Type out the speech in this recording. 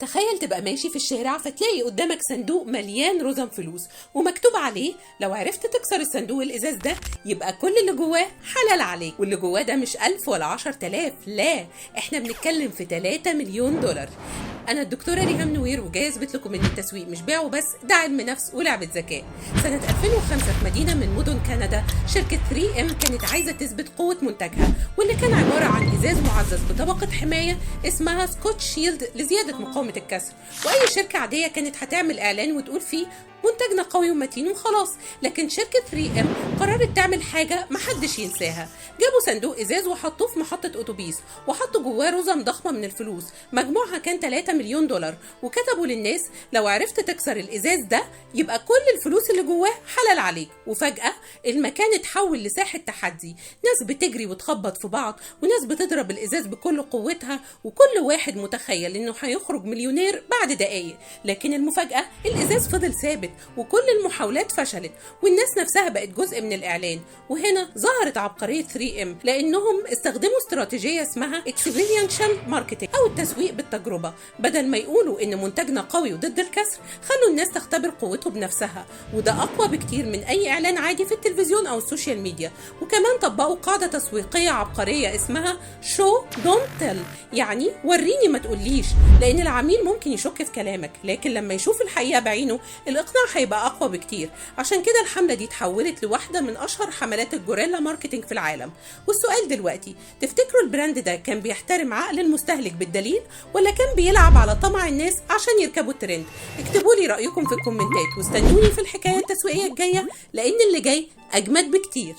تخيل تبقى ماشي في الشارع فتلاقي قدامك صندوق مليان رزم فلوس ومكتوب عليه لو عرفت تكسر الصندوق الإزاز ده يبقى كل اللي جواه حلال عليك. واللي جواه ده مش 1000 ولا 10,000، لا، احنا بنتكلم في 3 مليون دولار. أنا الدكتورة ريهام نوير وجاي أثبت لكم إن التسويق مش بيع وبس، ده علم نفس ولعبة ذكاء. سنة 2005 في مدينة من مدن كندا شركة 3M كانت عايزة تثبت قوة منتجها، واللي كان عبارة عن إزاز معزز بطبقة حماية اسمها سكوتش شيلد لزيادة مقاومة الكسر. وأي شركة عادية كانت هتعمل إعلان وتقول فيه منتجنا قوي ومتين وخلاص، لكن شركة 3M قررت تعمل حاجة محدش ينساها. جابوا صندوق إزاز وحطوه في محطة أتوبيس وحطوا جواه رزم ضخمة من الفلوس مجموعها كان 3 مليون دولار، وكتبوا للناس لو عرفت تكسر الإزاز ده يبقى كل الفلوس اللي جواه حلال عليك. وفجأة المكان اتحول لساحة تحدي، ناس بتجري وتخبط في بعض وناس بتضرب الإزاز بكل قوتها، وكل واحد متخيل إنه هيخرج مليونير بعد دقايق. لكن المفاجأة الإزاز فضل ثابت وكل المحاولات فشلت، والناس نفسها بقت جزء من الإعلان. وهنا ظهرت عبقرية 3M لأنهم استخدموا استراتيجية اسمها experiential marketing أو التسويق بالتجربة. بدل ما يقولوا إن منتجنا قوي وضد الكسر، خلوا الناس تختبر قوته بنفسها، وده أقوى بكتير من أي إعلان عادي في التلفزيون أو السوشيال ميديا. وكمان طبقوا قاعدة تسويقية عبقرية اسمها show don't tell، يعني وريني ما تقوليش، لأن العميل ممكن يشك في كلامك، لكن لما يشوف الحقيقة بعينه الإقناع هيبقى أقوى بكتير. عشان كده الحملة دي اتحولت لواحدة من أشهر حملات الجوريلا ماركتينج في العالم. والسؤال دلوقتي، تفتكروا البراند ده كان بيحترم عقل المستهلك بالدليل، ولا كان بيلعب على طمع الناس عشان يركبوا الترند؟ اكتبوا لي رأيكم في الكومنتات واستنوني في الحكاية التسويقية الجاية، لأن اللي جاي أجمد بكتير.